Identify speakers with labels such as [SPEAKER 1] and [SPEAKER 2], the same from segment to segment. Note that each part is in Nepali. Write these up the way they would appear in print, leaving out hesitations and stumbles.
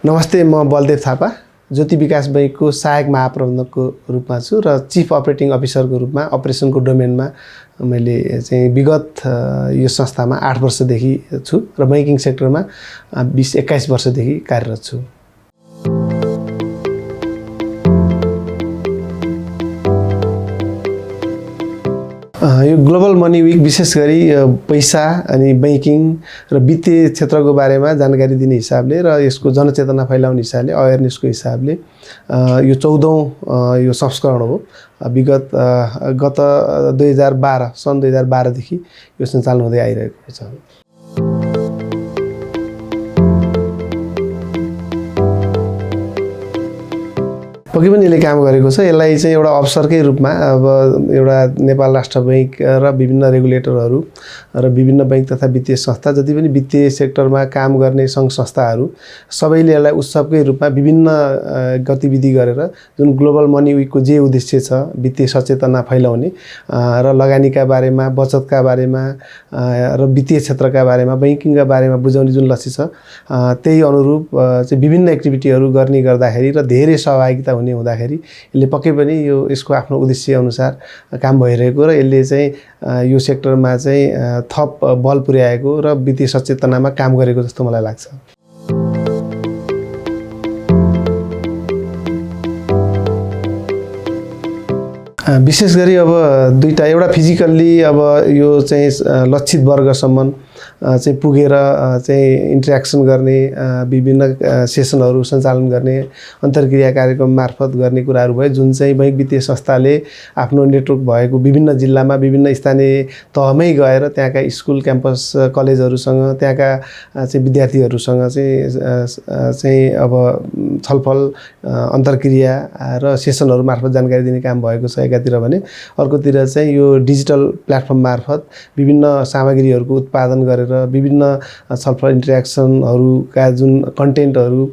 [SPEAKER 1] नमस्ते, म बलदेव थापा ज्योति विकास बैंकको सहायक महाप्रबन्धकको रूपमा छु र चिफ अपरेटिङ अफिसरको रूपमा अपरेसनको डोमेनमा मैले चाहिँ विगत यो संस्थामा 8 वर्षदेखि छु र बैंकिङ सेक्टरमा 20-21 वर्षदेखि कार्यरत छु। यो ग्लोबल मनी विक विशेष गरी पैसा अनि बैंकिङ र वित्तीय क्षेत्रको बारेमा जानकारी दिने हिसाबले र यसको जनचेतना फैलाउने हिसाबले अवेरनेसको हिसाबले यो 14औं यो संस्करण हो। विगत गत 2012 सन् 2012 देखि यो सञ्चालन हुँदै आइरहेको छ। पक्कै पनि यसले काम गरेको छ। यसलाई चाहिँ एउटा अवसरकै रूपमा अब एउटा नेपाल राष्ट्र बैंक र विभिन्न रेगुलेटरहरू र विभिन्न बैंक तथा वित्तीय संस्था जति पनि वित्तीय सेक्टरमा काम गर्ने सङ्घ संस्थाहरू सबैले यसलाई उत्सवकै रूपमा विभिन्न गतिविधि गरेर जुन ग्लोबल मनी विकको जे उद्देश्य छ वित्तीय सचेतना फैलाउने र लगानीका बारेमा, बचतका बारेमा र वित्तीय क्षेत्रका बारेमा, बैंकिङका बारेमा बुझाउने जुन लक्ष्य छ त्यही अनुरूप चाहिँ विभिन्न एक्टिभिटीहरू गर्ने गर्दाखेरि र धेरै सहभागिता हुँदाखेरि यसले पक्कै पनि यो यसको आफ्नो उद्देश्य अनुसार काम भइरहेको र यसले चाहिँ यो सेक्टरमा चाहिँ थप बल पुर्याएको र वित्तीय सचेतनामा काम गरेको जस्तो मलाई लाग्छ। विशेष गरी अब दुईटा, एउटा फिजिकल्ली अब यो चाहिँ लक्षित वर्गसम्म चाहिँ पुगेर चाहिँ इन्टरेक्सन गर्ने, विभिन्न सेसनहरू सञ्चालन गर्ने, अन्तर्क्रिया कार्यक्रम मार्फत गर्ने कुराहरू भयो जुन चाहिँ बैंक वित्तीय संस्थाले आफ्नो नेटवर्क भएको विभिन्न जिल्लामा विभिन्न स्थानीय तहमै गएर त्यहाँका स्कुल, क्याम्पस, कलेजहरूसँग त्यहाँका चाहिँ विद्यार्थीहरूसँग चाहिँ अब छलफल, अन्तर्क्रिया र सेसनहरू मार्फत जानकारी दिने काम भएको छ एकातिर भने, अर्कोतिर चाहिँ यो डिजिटल प्लेटफर्म मार्फत विभिन्न सामग्रीहरूको उत्पादन गरेर विभिन्न छलफल इन्टरेक्सनहरूका जुन कन्टेन्टहरू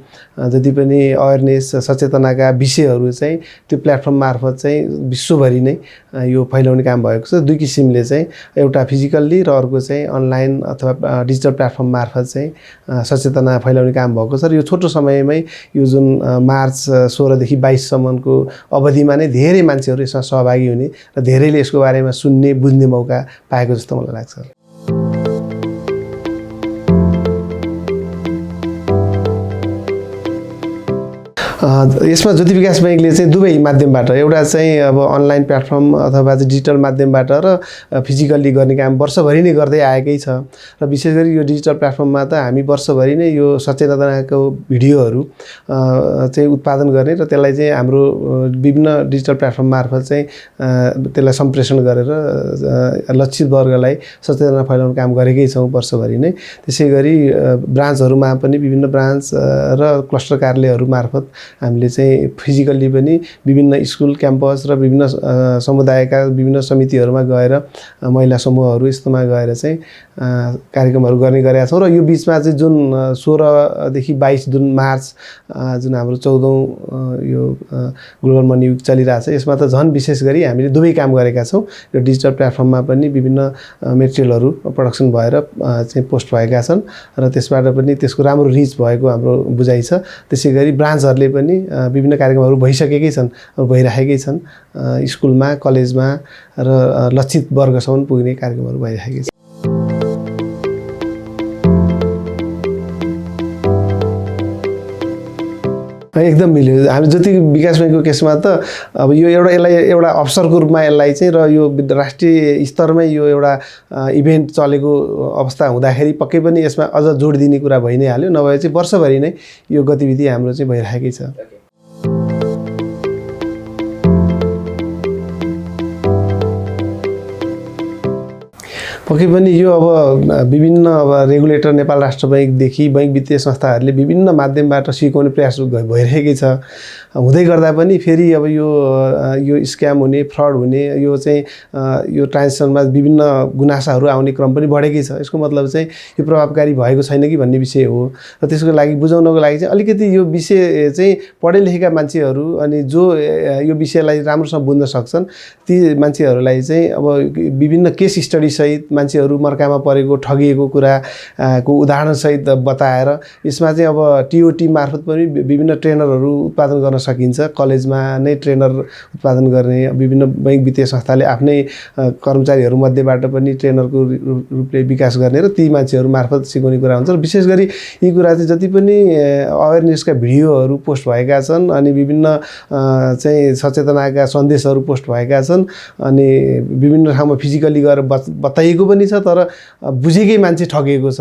[SPEAKER 1] जति पनि अवेरनेस सचेतनाका विषयहरू चाहिँ त्यो प्लेटफर्म मार्फत चाहिँ विश्वभरि नै यो फैलाउने काम भएको छ। दुई किसिमले चाहिँ एउटा फिजिकल्ली र अर्को चाहिँ अनलाइन अथवा डिजिटल प्लेटफर्म मार्फत चाहिँ सचेतना फैलाउने काम भएको छ र यो छोटो समयमै यो जुन मार्च 16 देखि 22 सम्मको अवधिमा नै धेरै मान्छेहरू यसमा सहभागी हुने र धेरैले यसको बारेमा सुन्ने, बुझ्ने मौका पाएको जस्तो मलाई लाग्छ। यसमा ज्योति विकास बैंकले चाहिँ दुवै माध्यमबाट, एउटा चाहिँ अब अनलाइन प्लेटफर्म अथवा चाहिँ डिजिटल माध्यमबाट र फिजिकल्ली गर्ने काम वर्षभरि नै गर्दै आएकै छ र विशेष गरी यो डिजिटल प्लेटफर्ममा त हामी वर्षभरि नै यो सचेतनाको भिडियोहरू चाहिँ उत्पादन गर्ने र त्यसलाई चाहिँ हाम्रो विभिन्न डिजिटल प्लेटफर्म मार्फत चाहिँ त्यसलाई सम्प्रेषण गरेर लक्षित वर्गलाई सचेतना फैलाउने काम गरेकै छौँ वर्षभरि नै। त्यसै गरी ब्रान्चहरूमा पनि विभिन्न ब्रान्च र क्लस्टर कार्यालयहरू मार्फत हामीले चाहिँ फिजिकल्ली पनि विभिन्न स्कुल, क्याम्पस र विभिन्न समुदायका विभिन्न समितिहरूमा गएर महिला समूहहरू यस्तोमा गएर चाहिँ कार्यक्रमहरू गर्ने गरेका छौँ र यो बिचमा चाहिँ जुन 16 देखि 22 जुन मार्च जुन हाम्रो 14औं यो ग्लोबल मनी विक चलिरहेछ यसमा त झन् विशेष गरी हामीले दुवै काम गरेका छौँ। यो डिजिटल प्लेटफर्ममा पनि विभिन्न मेटेरियलहरू प्रोडक्सन भएर चाहिँ पोस्ट भएका छन् र त्यसबाट पनि त्यसको राम्रो रिच भएको हाम्रो बुझाइ छ। त्यसै गरी ब्रान्चहरूले पनि विभिन्न कार्यक्रमहरू भइसकेकै छन्, भइराखेकै छन्, स्कुलमा, कलेजमा र लक्षित वर्गसम्म पुग्ने कार्यक्रमहरू भइराखेकै छन्। एकदम मिल्यो। हामी ज्योति विकास बैंकको केसमा त अब यो यसलाई एउटा अवसरको रूपमा यसलाई चाहिँ र यो राष्ट्रिय स्तरमै यो एउटा इभेन्ट चलेको अवस्था हुँदाखेरि पक्कै पनि यसमा अझ जोड दिने कुरा भइ नै हाल्यो, नभए चाहिँ वर्षभरि नै यो गतिविधि हाम्रो चाहिँ भइरहेकै छ। पक्कै पनि यो अब विभिन्न अब रेगुलेटर नेपाल राष्ट्र बैंकदेखि बैंक वित्तीय संस्थाहरूले विभिन्न माध्यमबाट सिकाउने प्रयास भइरहेकै छ। हुँदै गर्दा पनि फेरि अब यो स्क्याम हुने, फ्रड हुने, यो चाहिँ यो ट्रान्जेक्सनमा विभिन्न गुनासाहरू आउने क्रम पनि बढेकै छ। यसको मतलब चाहिँ यो प्रभावकारी भएको छैन कि भन्ने विषय हो र त्यसको लागि बुझाउनको लागि चाहिँ अलिकति यो विषय चाहिँ पढे लेखेका मान्छेहरू अनि जो यो विषयलाई राम्रोसँग बुझ्न सक्छन् ती मान्छेहरूलाई चाहिँ अब विभिन्न केस स्टडी सहित मान्छेहरू मर्कामा परेको ठगिएको कुरा को उदाहरणसहित बताएर यसमा चाहिँ अब टिओटी मार्फत पनि विभिन्न ट्रेनरहरू उत्पादन गर्न सकिन्छ। कलेजमा नै ट्रेनर उत्पादन गर्ने विभिन्न बैंक वित्तीय संस्थाले आफ्नै कर्मचारीहरू मध्येबाट पनि ट्रेनरको रूपले विकास गर्ने र ती मान्छेहरू मार्फत सिकाउने कुरा हुन्छ। र विशेष गरी यी कुरा चाहिँ जति पनि अवेरनेसका भिडियोहरू पोस्ट भएका छन् अनि विभिन्न चाहिँ सचेतनाका सन्देशहरू पोस्ट भएका छन् अनि विभिन्न ठाउँमा फिजिकली गएर बताइएको पनि छ, तर बुझेकै मान्छे ठगेको छ।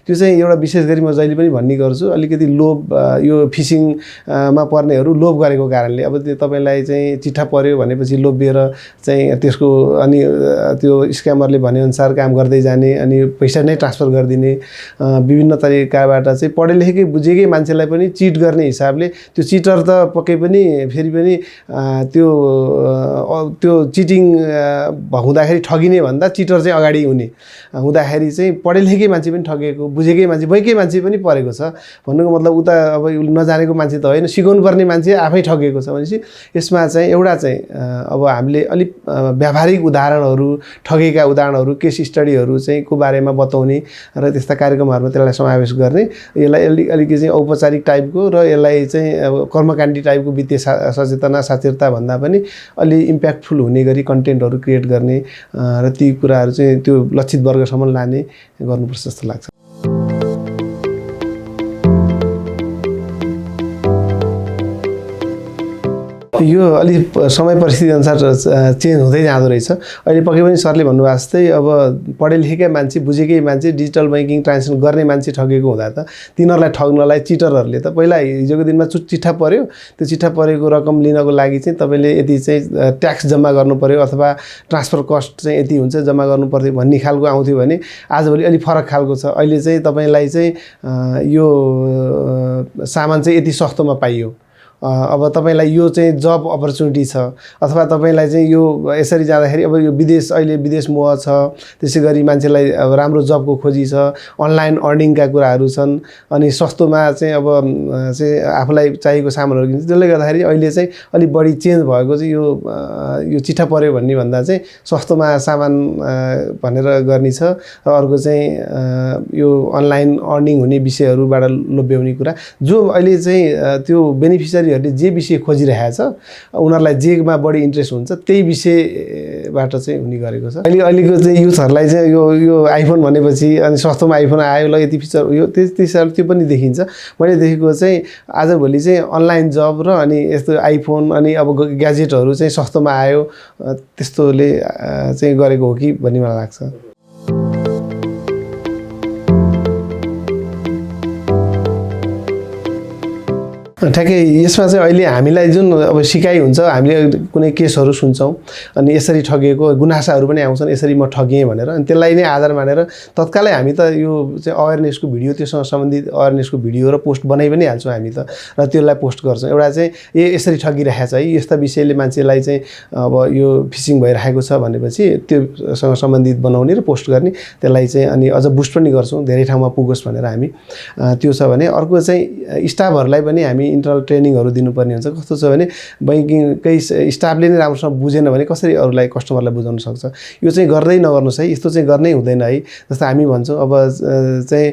[SPEAKER 1] त्यो चाहिँ एउटा विशेष गरी म जहिले पनि भन्ने गर्छु, अलिकति लोभ, यो फिसिङमा पर्नेहरू लोभ गरेको कारणले अब त्यो तपाईँलाई चाहिँ चिठा पर्यो भनेपछि लोभिएर चाहिँ त्यसको अनि त्यो स्क्यामरले भनेअनुसार काम गर्दै जाने अनि पैसा नै ट्रान्सफर गरिदिने, विभिन्न तरिकाबाट चाहिँ पढे लेखेकै बुझेकै मान्छेलाई पनि चिट गर्ने हिसाबले त्यो चिटर त पक्कै पनि फेरि पनि त्यो चिटिङ हुँदाखेरि ठगिने भन्दा चिटर चाहिँ अगाडि हुने हुँदाखेरि चाहिँ पढे लेखेकै मान्छे पनि ठगेको, बुझेकै मान्छे, बैंकै मान्छे पनि परेको छ। भन्नुको मतलब उता अब नजानेको मान्छे त होइन, सिकाउनु पर्ने मान्छे आफै ठगेको छ भनेपछि यसमा चाहिँ एउटा चाहिँ अब हामीले अलिक व्यावहारिक उदाहरणहरू, ठगेका उदाहरणहरू, केस स्टडीहरू चाहिँ को बारेमा बताउने र त्यस्ता कार्यक्रमहरूमा त्यसलाई समावेश गर्ने। यसलाई अलिकति चाहिँ औपचारिक टाइपको र यसलाई चाहिँ अब कर्मकाण्डी टाइपको वित्तीय सचेतना साक्षरता भन्दा पनि अलि इम्प्याक्टफुल हुने गरी कन्टेन्टहरू क्रिएट गर्ने र ती कुराहरू चाहिँ त्यो लक्षित वर्गसम्म लाने गर्नुपर्छ जस्तो लाग्छ। यो अलि समय परिस्थिति अनुसार चेन्ज हुँदै जाँदो रहेछ। अहिले पक्कै पनि सरले भन्नुभएको जस्तै अब पढे लेखेकै मान्छे, बुझेकै मान्छे, डिजिटल बैंकिङ ट्रान्जेक्सन गर्ने मान्छे ठगेको हुँदा त तिनीहरूलाई ठग्नलाई चिटरहरूले त पहिला हिजोको दिनमा चिठा पर्यो, त्यो चिठा परेको रकम लिनको लागि चाहिँ तपाईँले यति चाहिँ ट्याक्स जम्मा गर्नु पर्यो अथवा ट्रान्सफर कस्ट चाहिँ यति हुन्छ जम्मा गर्नु पर्थ्यो भन्ने खालको आउँथ्यो भने आजभोलि अलिक फरक खालको छ। अहिले चाहिँ तपाईँलाई चाहिँ यो सामान चाहिँ यति सस्तोमा पाइयो, अब तपाईलाई यो चाहिँ जब अपर्च्युनिटी छ अथवा तपाईलाई चाहिँ यो यसरी जाँदाखेरि अब यो विदेश अहिले विदेश मोह छ, त्यसै गरी मान्छेलाई अब राम्रो जबको खोजी छ, अनलाइन अर्निङका कुराहरू छन् अनि सस्तोमा चाहिँ अब चाहिँ आफूलाई चाहिएको सामानहरू किन्छ। त्यसले गर्दाखेरि अहिले चाहिँ अलिक बढी चेन्ज भएको चाहिँ यो चिठा पर्यो भन्ने भन्दा चाहिँ सस्तोमा सामान भनेर गर्ने छ। र अर्को चाहिँ यो अनलाइन अर्निङ हुने विषयहरूबाट लोभ्याउने कुरा जो अहिले चाहिँ त्यो बेनिफिसियरी जे विषय खोजिरहेको छ उनीहरूलाई जेमा बढी इन्ट्रेस्ट हुन्छ त्यही विषयबाट चाहिँ हुने गरेको छ। अहिलेको चाहिँ युथहरूलाई चाहिँ यो आइफोन भनेपछि अनि सस्तोमा आइफोन आयो ल यति फिचर यो त्यसरी त्यो पनि देखिन्छ। मैले देखेको चाहिँ आजभोलि चाहिँ अनलाइन जब र अनि यस्तो आइफोन अनि अब ग्याजेटहरू चाहिँ सस्तोमा आयो त्यस्तोले चाहिँ गरेको हो कि भन्ने मलाई लाग्छ। ठ्याक्कै यसमा चाहिँ अहिले हामीलाई जुन अब सिकाइ हुन्छ, हामीले कुनै केसहरू सुन्छौँ अनि यसरी ठगिएको गुनासाहरू पनि आउँछन्, यसरी म ठगिएँ भनेर अनि त्यसलाई नै आधार मानेर तत्कालै हामी त यो चाहिँ अवेरनेसको भिडियो, त्योसँग सम्बन्धित अवेरनेसको भिडियो र पोस्ट बनाइ पनि हाल्छौँ हामी त र त्यसलाई पोस्ट गर्छौँ। एउटा चाहिँ यसरी ठगिरहेको छ है, यस्ता विषयले मान्छेलाई चाहिँ अब यो फिसिङ भइरहेको छ भनेपछि त्योसँग सम्बन्धित बनाउने र पोस्ट गर्ने, त्यसलाई चाहिँ अनि अझ बुस्ट पनि गर्छौँ धेरै ठाउँमा पुगोस् भनेर हामी। त्यो छ भने अर्को चाहिँ स्टाफहरूलाई पनि हामी इन्टरनल ट्रेनिङहरू दिनुपर्ने हुन्छ। कस्तो छ भने बैंकिङकै स्टाफले नै राम्रोसँग बुझेन भने कसरी अरूलाई कस्टमरलाई बुझाउन सक्छ। यो चाहिँ गर्दै नगर्नुहोस् है, यस्तो चाहिँ गर्नै हुँदैन है। जस्तो हामी भन्छौँ अब चाहिँ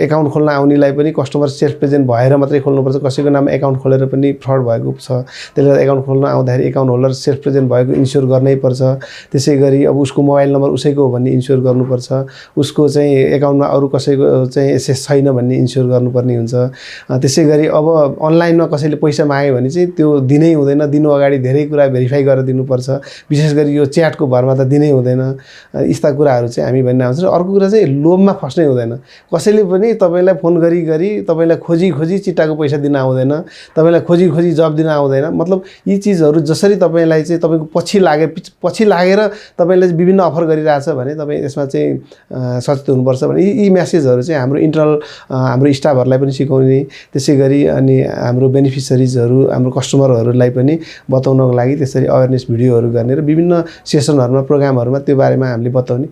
[SPEAKER 1] एकाउन्ट खोल्न आउनेलाई पनि कस्टमर सेल्फ प्रेजेन्ट भएर मात्रै खोल्नुपर्छ, कसैको नाम एकाउन्ट खोलेर पनि फ्रड भएको छ। त्यसले गर्दा एकाउन्ट खोल्न आउँदाखेरि एकाउन्ट होल्डर सेल्फ प्रेजेन्ट भएको इन्स्योर गर्नै पर्छ। त्यसै गरी अब उसको मोबाइल नम्बर उसैको हो भन्ने इन्स्योर गर्नुपर्छ, उसको चाहिँ एकाउन्टमा अरू कसैको चाहिँ एसेस छैन भन्ने इन्स्योर गर्नुपर्ने हुन्छ। त्यसै गरी अब अनलाइनमा कसैले पैसा माग्यो भने चाहिँ त्यो दिनै हुँदैन, दिनु अगाडि धेरै कुरा भेरिफाई गरेर दिनुपर्छ। विशेष गरी यो च्याटको भरमा त दिनै हुँदैन। यस्ता कुराहरू चाहिँ हामी भन्न आउँछ। अर्को कुरा चाहिँ लोभमा फस्नै हुँदैन। कसैले पनि तपाईँलाई फोन गरी तपाईँलाई खोजी चिट्टाको पैसा दिन आउँदैन, तपाईँलाई खोजी जब दिन आउँदैन। मतलब यी चिजहरू जसरी तपाईँलाई चाहिँ तपाईँको पछि लागेर तपाईँलाई विभिन्न अफर गरिरहेछ भने तपाईँ यसमा चाहिँ सचेत हुनुपर्छ भने यी मेसेजहरू चाहिँ हाम्रो इन्टरनल हाम्रो स्टाफहरूलाई पनि सिकाउने, त्यसै गरी अनि हाम्रो बेनिफिसरिजहरू हाम्रो कस्टमरहरूलाई पनि बताउनको लागि त्यसरी अवेरनेस भिडियोहरू गर्ने र विभिन्न सेसनहरूमा प्रोग्रामहरूमा त्यो बारेमा हामीले बताउने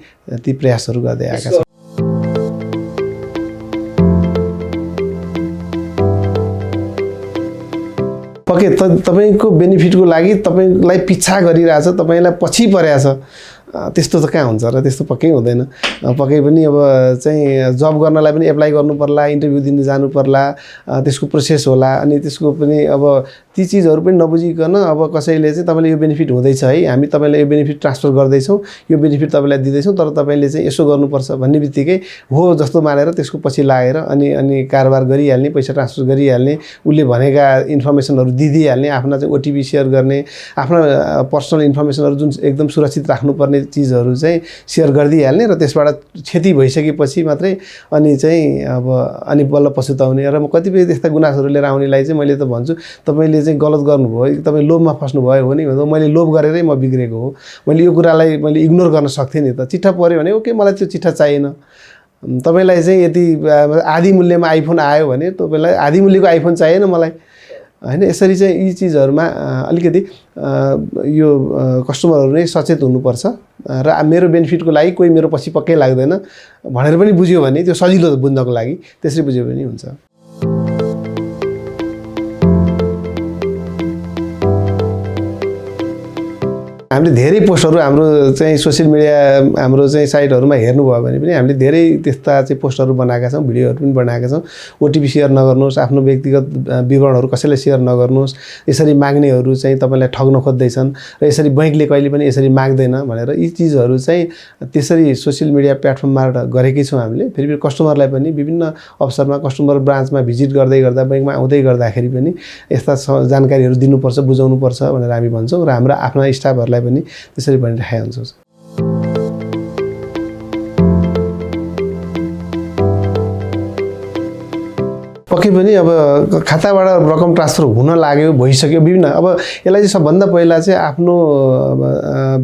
[SPEAKER 1] ती प्रयासहरू गर्दै आएका छौँ। पक्कै तपाईँको बेनिफिटको लागि तपाईँलाई पिछा गरिरहेछ, तपाईँलाई पछि परेछ त्यस्तो त कहाँ हुन्छ र त्यस्तो पक्कै हुँदैन पक्कै पनि अब चाहिँ जब गर्नलाई पनि एप्लाई गर्नु पर्ला इन्टरभ्यू दिन जानु पर्ला त्यसको प्रोसेस होला अनि त्यसको पनि अब ती चिजहरू पनि नबुझिकन अब कसैले चाहिँ तपाईँले यो बेनिफिट हुँदैछ है हामी तपाईँलाई यो बेनिफिट ट्रान्सफर गर्दैछौँ यो बेनिफिट तपाईँलाई दिँदैछौँ तर तपाईँले चाहिँ यसो गर्नुपर्छ भन्ने बित्तिकै हो जस्तो मानेर त्यसको पछि लागेर अनि कारोबार गरिहाल्ने पैसा ट्रान्सफर गरिहाल्ने उसले भनेका इन्फर्मेसनहरू दिइहाल्ने आफ्ना चाहिँ ओटिपी सेयर गर्ने आफ्ना पर्सनल इन्फर्मेसनहरू जुन एकदम सुरक्षित राख्नुपर्ने चिजहरू चाहिँ सेयर गरिदिइहाल्ने र त्यसबाट क्षति भइसकेपछि मात्रै अनि चाहिँ अब अनि बल्ल पछुताउने र म कतिपय त्यस्ता गुनासोहरू लिएर आउनेलाई चाहिँ मैले त भन्छु तपाईँले चाहिँ गलत गर्नुभयो तपाईँ लोभमा फस्नुभयो भने मैले लोभ गरेरै म बिग्रेको हो मैले यो कुरालाई मैले इग्नोर गर्न सक्थेँ नि त चिट्ठा पऱ्यो भने ओके मलाई त्यो चिट्ठा चाहिएन तपाईँलाई चाहिँ यति आधी मूल्यमा आइफोन आयो भने तपाईँलाई आधी मूल्यको आइफोन चाहिएन मलाई हैन यसरी चाहिँ यी चिजहरुमा अलिकति यो कस्टमरहरु नै सचेत हुनुपर्छ र मेरो बेनिफिटको लागि कोही मेरो पछि पक्कै लाग्दैन भनेर पनि बुझ्यो भने त्यो सजिलो बुझ्नको लागि त्यसरी बुझ्यो भने हुन्छ। हामीले धेरै पोस्टहरु हाम्रो चाहिँ सोशल मिडिया हाम्रो चाहिँ साइटहरुमा हेर्नुभयो भने पनि हामीले धेरै त्यस्ता चाहिँ पोस्टहरु बनाएका छौं भिडियोहरु पनि बनाएका छौं। ओटिपी शेयर नगर्नुस् आफ्नो व्यक्तिगत विवरणहरु कसैले शेयर नगर्नुस् यसरी माग्नेहरु चाहिँ तपाईलाई ठग्न खोज्दैछन् र यसरी बैंकले कहिले पनि यसरी माग्दैन भनेर यी चीजहरु चाहिँ त्यसरी सोशल मिडिया प्लेटफर्मबाट गरेकै छौं हामीले। फेरि कस्टमरलाई पनि विभिन्न अवसरमा कस्टमर ब्रान्चमा भिजिट गर्दै गर्दा बैंकमा आउँदै गर्दाखेरि पनि यस्ता जानकारीहरु दिनुपर्छ बुझाउनुपर्छ भनेर हामी भन्छौं र हाम्रो आफ्ना स्टाफहरुलाई पनि त्यसरी भनिरहेका हुन्छौं। पक्कै पनि अब खाताबाट रकम ट्रान्सफर हुन लाग्यो भइसक्यो विभिन्न अब यसलाई चाहिँ सबभन्दा पहिला चाहिँ आफ्नो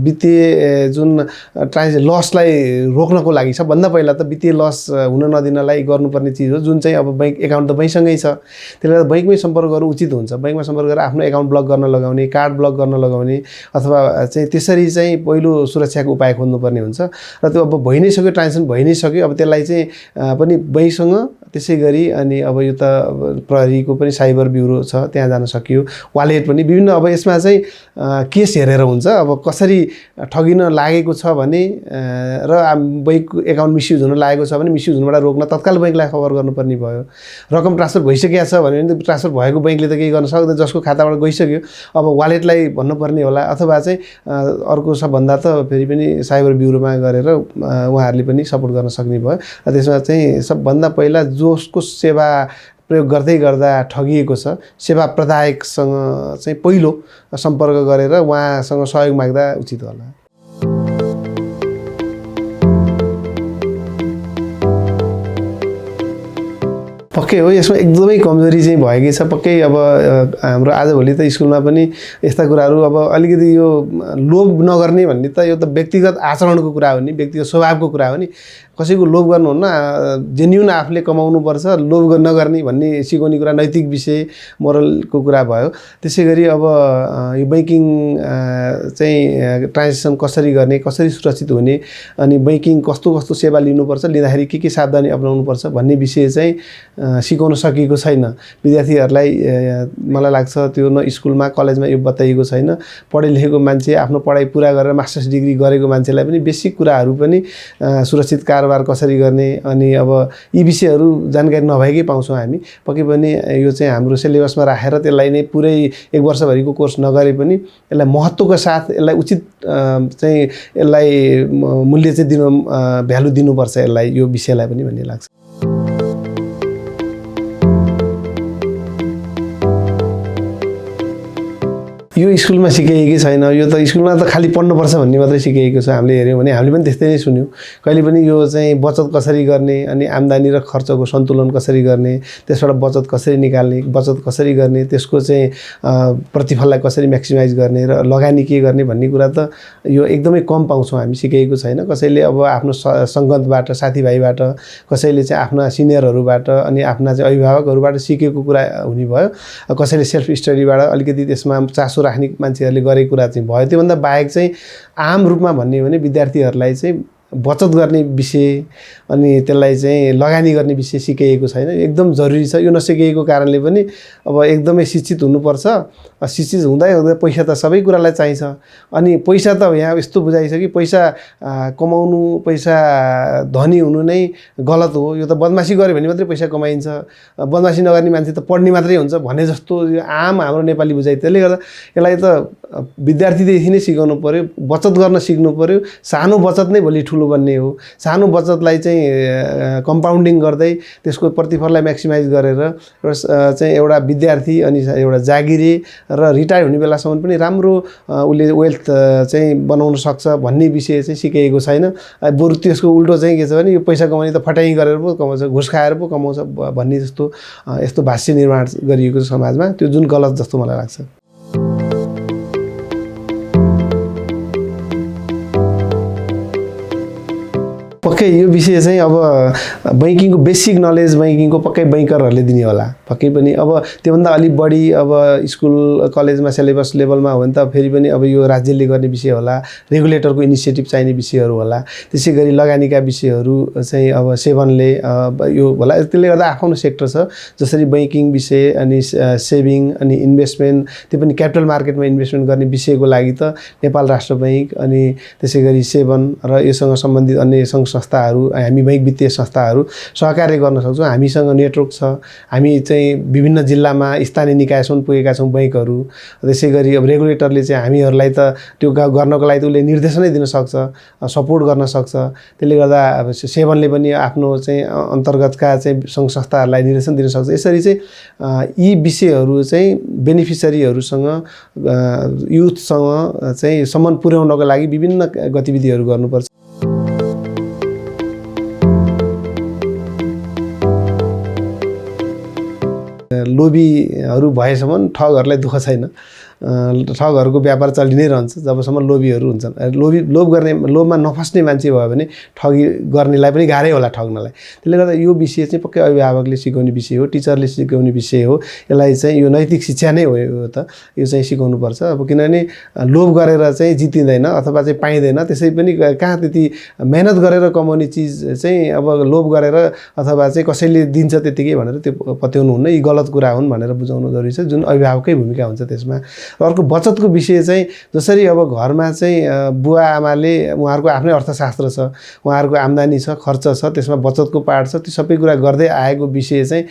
[SPEAKER 1] वित्तीय जुन लसलाई रोक्नको लागि सबभन्दा पहिला त वित्तीय लस हुन नदिनलाई गर्नुपर्ने चीज हो जुन चाहिँ अब बैंक एकाउन्ट त बैंकसँगै छ त्यसले गर्दा बैंकमै सम्पर्क गर्नु उचित हुन्छ। बैंकमा सम्पर्क गरेर आफ्नो एकाउन्ट ब्लक गर्न लगाउने कार्ड ब्लक गर्न लगाउने अथवा चाहिँ त्यसरी चाहिँ पहिलो सुरक्षाको उपाय खोज्नुपर्ने हुन्छ र त्यो अब भइ नै सक्यो ट्रान्जेक्सन भइ नै सक्यो अब त्यसलाई चाहिँ पनि बैंकसँग त्यसैगरी अनि अब यो त प्रहरीको पनि साइबर ब्युरो छ त्यहाँ जान सकियो वालेट पनि विभिन्न अब यसमा चाहिँ केस हेरेर हुन्छ अब कसरी ठगिन लागेको छ भने र बैंक एकाउन्ट मिसयुज हुन लागेको छ भने मिसयुज हुनबाट रोक्न तत्काल बैंकलाई खबर गर्नुपर्ने भयो। रकम ट्रान्सफर भइसकेको छ भने ट्रान्सफर भएको बैंकले त केही गर्न सक्दैन जसको खाताबाट गइसक्यो अब वालेटलाई भन्नुपर्ने होला अथवा चाहिँ अर्को सबभन्दा त फेरि पनि साइबर ब्युरोमा गरेर उहाँहरूले पनि सपोर्ट गर्न सक्ने भयो। र त्यसमा चाहिँ सबभन्दा पहिला जसको सेवा प्रयोग गर्दै गर्दा ठगिएको छ सेवा प्रदायकसँग चाहिँ पहिलो सम्पर्क गरेर उहाँसँग सहयोग माग्दा उचित होला। पक्कै हो यसमा एकदमै कमजोरी चाहिँ भएकै छ पक्कै अब हाम्रो आजभोलि त स्कुलमा पनि यस्ता कुराहरू अब अलिकति यो लोभ नगर्ने भन्ने त यो त व्यक्तिगत आचरणको कुरा हो नि व्यक्तिगत स्वभावको कुरा हो नि कसैको लोभ गर्नुहुन्न जेन्युन आफूले कमाउनुपर्छ लोभ नगर्ने भन्ने सिकाउने कुरा नैतिक विषय मोरलको कुरा भयो। त्यसैगरी अब यो बैंकिङ चाहिँ ट्रान्जेक्सन कसरी गर्ने कसरी सुरक्षित हुने अनि बैंकिङ कस्तो कस्तो सेवा लिनुपर्छ लिँदाखेरि के सावधानी अपनाउनुपर्छ भन्ने विषय चाहिँ सिकाउन सकिएको छैन विद्यार्थीहरूलाई मलाई लाग्छ त्यो न स्कुलमा कलेजमा यो बताइएको छैन। पढे लेखेको मान्छे आफ्नो पढाइ पूरा गरेर मास्टर्स डिग्री गरेको मान्छेलाई पनि बेसिक कुराहरू पनि सुरक्षित कारोबार कसरी गर्ने अनि अब यी विषयहरू जानकारी नभएकै पाउँछौँ हामी। पक्कै पनि यो चाहिँ हाम्रो सिलेबसमा राखेर त्यसलाई नै पुरै एक वर्षभरिको कोर्स नगरे पनि यसलाई महत्त्वको साथ यसलाई उचित चाहिँ यसलाई मूल्य चाहिँ दिनु भ्यालु दिनुपर्छ यसलाई यो विषयलाई पनि भन्ने लाग्छ। यो स्कुलमा सिकाइएकै छैन यो त स्कुलमा त खाली पढ्नुपर्छ भन्ने मात्रै सिकाइएको छ। हामीले हेर्यौँ भने हामीले पनि त्यस्तै नै सुन्यौँ कहिले पनि यो चाहिँ बचत कसरी गर्ने अनि आम्दानी र खर्चको सन्तुलन कसरी गर्ने त्यसबाट बचत कसरी निकाल्ने बचत कसरी गर्ने त्यसको चाहिँ प्रतिफललाई कसरी म्याक्सिमाइज गर्ने र लगानी के गर्ने भन्ने कुरा त यो एकदमै कम पाउँछौँ हामी सिकाइएको छैन। कसैले अब आफ्नो सङ्गतबाट साथीभाइबाट कसैले चाहिँ आफ्ना सिनियरहरूबाट अनि आफ्ना चाहिँ अभिभावकहरूबाट सिकेको कुरा हुने भयो कसैले सेल्फ स्टडीबाट अलिकति त्यसमा चासो राख्ने मान्छेहरूले गरेको कुरा चाहिँ भयो। त्योभन्दा बाहेक चाहिँ आम रूपमा भन्ने हो भने विद्यार्थीहरूलाई चाहिँ बचत गर्ने विषय अनि त्यसलाई चाहिँ लगानी गर्ने विषय सिकाइएको छैन। एकदम जरुरी छ। यो नसिकाइएको कारणले पनि अब एकदमै शिक्षित हुनुपर्छ। शिक्षित हुँदै हुँदै पैसा त सबै कुरालाई चाहिन्छ। अनि पैसा त यहाँ यस्तो बुझाइ छ कि पैसा कमाउनु, पैसा धनी हुनु नै गलत हो, यो त बदमासी गऱ्यो भने मात्रै पैसा कमाइन्छ, बदमासी नगर्ने मान्छे त पढ्ने मात्रै हुन्छ भने जस्तो यो आम हाम्रो नेपाली बुझाइ। त्यसले गर्दा यसलाई त विद्यार्थीदेखि नै सिकाउनु पर्यो, बचत गर्न सिक्नु पर्यो। सानो बचत नै भोलि ठुलो बन्ने हो। सानो बचतलाई चाहिँ कम्पाउन्डिङ गर्दै त्यसको प्रतिफललाई म्याक्सिमाइज गरेर चाहिँ एउटा विद्यार्थी अनि एउटा जागिरे र रिटायर हुने बेलासम्म पनि राम्रो उसले वेल्थ चाहिँ बनाउन सक्छ भन्ने विषय चाहिँ सिकाइएको छैन। बरु त्यसको उल्टो चाहिँ के छ भने यो पैसा कमाउने त फटाइ गरेर पो कमाउँछ, घुस खाएर पो कमाउँछ भन्ने जस्तो यस्तो भाष्य निर्माण गरिएको छ समाजमा। त्यो जुन गलत जस्तो मलाई लाग्छ। पक्कै यो विषय चाहिँ अब बैंकिङको बेसिक नलेज बैंकिङको पक्कै बैंकरहरूले दिने होला पक्कै पनि। अब त्योभन्दा अलिक बढी अब स्कुल कलेजमा सिलेबस लेभलमा हो भने त फेरि पनि अब यो राज्यले गर्ने विषय होला, रेगुलेटरको इनिसिएटिभ चाहिने विषयहरू होला। त्यसै गरी लगानीका विषयहरू चाहिँ अब सेभनले यो होला। त्यसले गर्दा आफ्नो सेक्टर छ जसरी बैंकिङ विषय अनि सेभिङ अनि इन्भेस्टमेन्ट, त्यो पनि क्यापिटल मार्केटमा इन्भेस्टमेन्ट गर्ने विषयको लागि त नेपाल राष्ट्र बैंक अनि त्यसै गरी सेभन र योसँग सम्बन्धित अन्य सङ्घ संस्थाहरू, हामी बैंक वित्तीय संस्थाहरू सहकार्य गर्न सक्छौँ। हामीसँग नेटवर्क छ। हामी चाहिँ विभिन्न जिल्लामा स्थानीय निकायसम्म पुगेका छौँ बैंकहरू। त्यसै गरी अब रेगुलेटरले चाहिँ हामीहरूलाई त त्यो गर्नको लागि त उसले निर्देशनै दिन सक्छ, सपोर्ट गर्न सक्छ। त्यसले गर्दा अब सेभनले पनि आफ्नो चाहिँ अन्तर्गतका चाहिँ सङ्घ संस्थाहरूलाई निर्देशन दिन सक्छ। यसरी चाहिँ यी विषयहरू चाहिँ बेनिफिसरीहरूसँग युथसँग चाहिँ सम्मान पुर्याउनको लागि विभिन्न गतिविधिहरू गर्नुपर्छ। लोभीहरू भएसम्म ठगहरूलाई दुःख छैन। ठगहरूको व्यापार चलि नै रहन्छ जबसम्म लोभीहरू हुन्छन्। लोभ गर्ने, लोभमा नफस्ने मान्छे भयो भने ठगी गर्नेलाई पनि गाह्रै होला ठग्नलाई। त्यसले गर्दा यो विषय चाहिँ पक्कै अभिभावकले सिकाउने विषय हो, टिचरले सिकाउने विषय हो। यसलाई चाहिँ यो नैतिक शिक्षा नै हो। यो त यो चाहिँ सिकाउनुपर्छ। अब किनभने लोभ गरेर चाहिँ जितिँदैन अथवा चाहिँ पाइँदैन। त्यसै पनि कहाँ त्यति मेहनत गरेर कमाउने चिज चाहिँ अब लोभ गरेर अथवा चाहिँ कसैले दिन्छ त्यतिकै भनेर त्यो पत्याउनु हुन्न। यी गलत कुरा हुन् भनेर बुझाउनु जरुरी छ, जुन अभिभावककै भूमिका हुन्छ त्यसमा। अर्को बचतको विषय चाहिँ जसरी अब घरमा चाहिँ बुवा आमाले उहाँहरूको आफ्नै अर्थशास्त्र छ, उहाँहरूको आम्दानी छ, खर्च छ, त्यसमा बचतको पार्ट छ, त्यो सबै कुरा गर्दै आएको विषय चाहिँ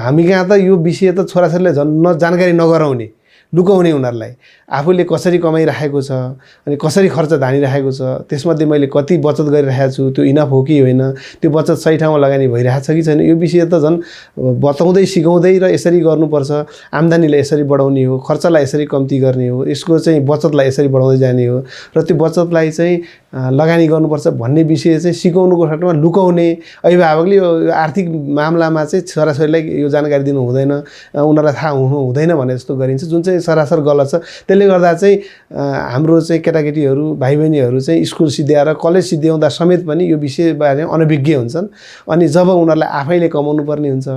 [SPEAKER 1] हामी कहाँ त यो विषय त छोराछोरीले झन् जानकारी नगराउने, लुकाउने उनीहरूलाई। आफूले कसरी कमाइरहेको छ अनि कसरी खर्च धानिरहेको छ, त्यसमध्ये मैले कति बचत गरिरहेको छु, त्यो इनफ हो कि होइन, त्यो बचत सही ठाउँमा लगानी भइरहेको छ कि छैन, यो विषय त झन् बताउँदै सिकाउँदै र यसरी गर्नुपर्छ। आम्दानीलाई यसरी बढाउने हो, खर्चलाई यसरी कम्ती गर्ने हो, यसको चाहिँ बचतलाई यसरी बढाउँदै जाने हो र त्यो बचतलाई चाहिँ लगानी गर्नुपर्छ भन्ने विषय चाहिँ सिकाउनुको सट्टामा लुकाउने। अभिभावकले यो आर्थिक मामलामा चाहिँ छोराछोरीलाई यो जानकारी दिनु हुँदैन, उनीहरूलाई थाहा हुनु हुँदैन भने जस्तो गरिन्छ, जुन चाहिँ सरासर गलत छ। त्यसले गर्दा चाहिँ हाम्रो चाहिँ केटाकेटीहरू भाइ बहिनीहरू चाहिँ स्कुल सिद्ध्याएर कलेज सिद्ध्याउँदा समेत पनि यो विषयबारे अनभिज्ञ हुन्छन्। अनि जब उनीहरूलाई आफैले कमाउनु पर्ने हुन्छ,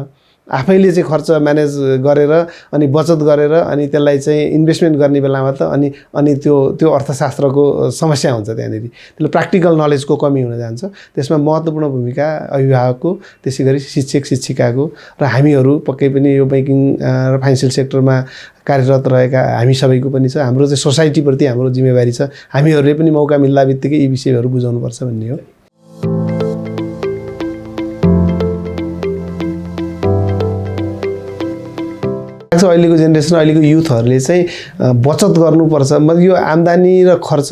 [SPEAKER 1] आफैले चाहिँ खर्च म्यानेज गरेर अनि बचत गरेर अनि त्यसलाई चाहिँ इन्भेस्टमेन्ट गर्ने बेलामा त अनि त्यो अर्थशास्त्रको समस्या हुन्छ त्यहाँनिर। त्यसले प्र्याक्टिकल नलेजको कमी हुन जान्छ। त्यसमा महत्त्वपूर्ण भूमिका अभिभावकको, त्यसै गरी शिक्षक शिक्षिकाको र हामीहरू पक्कै पनि यो बैंकिङ र फाइनेन्सियल सेक्टरमा कार्यरत रहेका हामी सबैको पनि छ। हाम्रो चाहिँ सोसाइटीप्रति हाम्रो जिम्मेवारी छ। हामीहरूले पनि मौका मिल्दा बित्तिकै यी विषयहरू बुझाउनुपर्छ भन्ने हो। अहिलेको जेनेरेसन, अहिलेको युथहरूले चाहिँ बचत गर्नुपर्छ। मतलब यो आम्दानी र खर्च,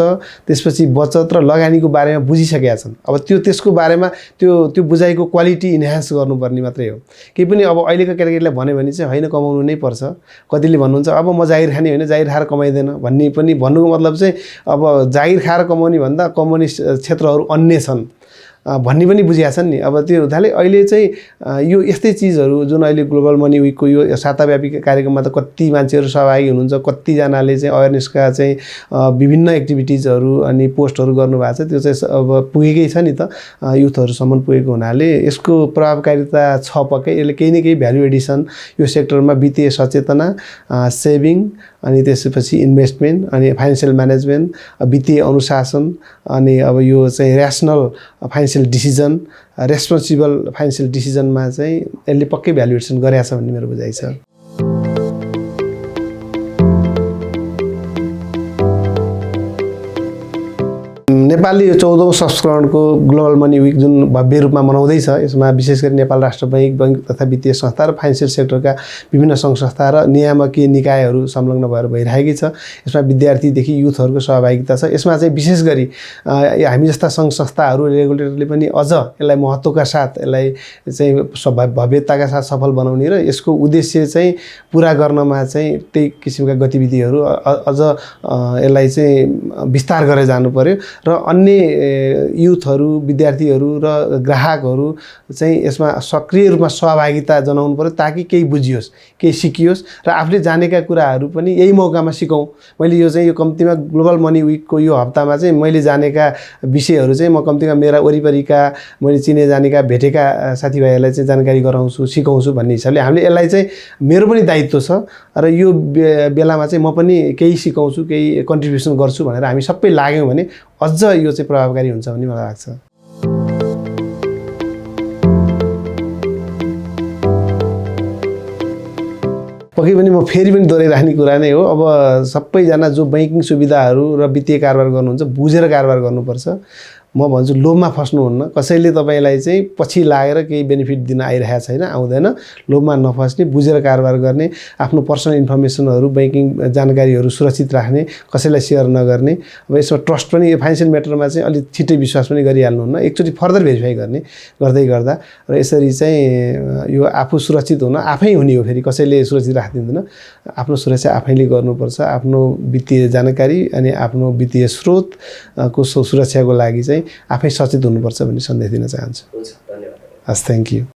[SPEAKER 1] त्यसपछि बचत र लगानीको बारेमा बुझिसकेका छन्। अब त्यसको बारेमा त्यो बुझाइको क्वालिटी इन्हान्स गर्नुपर्ने मात्रै हो। केही पनि अब अहिलेको केटाकेटीलाई भन्यो भने चाहिँ होइन कमाउनु नै पर्छ। कतिले भन्नुहुन्छ अब म जागिर खाने होइन, जागिर खाएर कमाइँदैन भन्ने पनि भन्नुको मतलब चाहिँ अब जागिर खाएर कमाउने भन्दा कमाउने क्षेत्रहरू अन्य छन्। भन्ने पनि बुझिया छन् नि। अब त्यो हुँदाले अहिले चाहिँ यो यस्तै चिजहरू जुन अहिले ग्लोबल मनी विकको यो साताव्यापी कार्यक्रममा त कति मान्छेहरू सहभागी हुनुहुन्छ, कतिजनाले चाहिँ अवेरनेसका चाहिँ विभिन्न एक्टिभिटिजहरू अनि पोस्टहरू गर्नुभएको छ, त्यो चाहिँ अब पुगेकै छ नि त, युथहरूसम्म पुगेको हुनाले यसको प्रभावकारिता छ पक्कै। यसले केही न केही भ्यालु एडिसन यो सेक्टरमा वित्तीय सचेतना, सेभिङ, अनि त्यसपछि इन्भेस्टमेन्ट, अनि फाइनेन्सियल म्यानेजमेन्ट, वित्तीय अनुशासन, अनि अब यो चाहिँ rational financial decision, responsible financial डिसिजनमा चाहिँ यसले पक्कै भ्यालु एडिसन गरेको छ भन्ने मेरो बुझाइ छ। नेपालले यो 14औं संस्करणको ग्लोबल मनी विक जुन भव्य रूपमा मनाउँदैछ, यसमा विशेष गरी नेपाल राष्ट्र बैंक तथा वित्तीय संस्था र फाइनेन्सियल सेक्टरका विभिन्न सङ्घ संस्था र नियामकीय निकायहरू संलग्न भएर भइरहेकै छ। यसमा विद्यार्थीदेखि युथहरूको सहभागिता छ। यसमा चाहिँ विशेष गरी हामी जस्ता सङ्घ संस्थाहरू, रेगुलेटरले पनि अझ यसलाई महत्त्वका साथ, यसलाई चाहिँ भव्यताका साथ सफल बनाउने र यसको उद्देश्य चाहिँ पुरा गर्नमा चाहिँ त्यही किसिमका गतिविधिहरू अझ यसलाई चाहिँ विस्तार गरेर जानु पर्यो र अन्य युथहरू, विद्यार्थीहरू र ग्राहकहरू चाहिँ यसमा सक्रिय रूपमा सहभागिता जनाउनु पर्यो, ताकि केही बुझियोस्, केही सिकियोस् र आफूले जानेका कुराहरू पनि यही मौकामा सिकौँ। मैले यो चाहिँ यो कम्तीमा ग्लोबल मनी विकको यो हप्तामा चाहिँ मैले जानेका विषयहरू चाहिँ म कम्तीमा मेरा वरिपरिका मैले चिने जानेका भेटेका साथीभाइहरूलाई चाहिँ जानकारी गराउँछु, सिकाउँछु भन्ने हिसाबले हामीले यसलाई चाहिँ मेरो पनि दायित्व छ र यो बेलामा चाहिँ म पनि केही सिकाउँछु, केही कन्ट्रिब्युसन गर्छु भनेर हामी सबै लाग्यौँ भने अझ यो चाहिँ प्रभावकारी हुन्छ भन्ने मलाई लाग्छ। पक्कै पनि म फेरि पनि दोहोऱ्याइराख्ने कुरा नै हो। अब सबैजना जो बैंकिङ सुविधाहरू र वित्तीय कारोबार गर्नुहुन्छ बुझेर कारोबार गर्नुपर्छ। म भन्छु लोभमा फस्नुहुन्न। कसैले तपाईलाई चाहिँ पछि लागेर केही बेनिफिट दिन आइरहेको छैन, आउँदैन। लोभमा नफस्ने, बुझेर कारोबार गर्ने, आफ्नो पर्सनल इन्फर्मेसनहरू, बैंकिङ जानकारीहरू सुरक्षित राख्ने, कसैलाई सेयर नगर्ने। अब यसमा ट्रस्ट पनि यो फाइनेन्सियल म्याटरमा चाहिँ अलिक छिट्टै विश्वास पनि गरिहाल्नुहुन्न, एकचोटि फर्दर भेरिफाई गर्ने गर्दै गर्दा। र यसरी चाहिँ यो आफू सुरक्षित हुन आफै हुने हो, फेरि कसैले सुरक्षित राखिदिँदैन। आफ्नो सुरक्षा आफैले गर्नुपर्छ। आफ्नो वित्तीय जानकारी अनि आफ्नो वित्तीय स्रोतको सुरक्षाको लागि चाहिँ आफै सचेत हुनुपर्छ भन्ने सन्देश दिन चाहन्छु।
[SPEAKER 2] हुन्छ, धन्यवाद।
[SPEAKER 1] हस्, थ्याङ्क यू।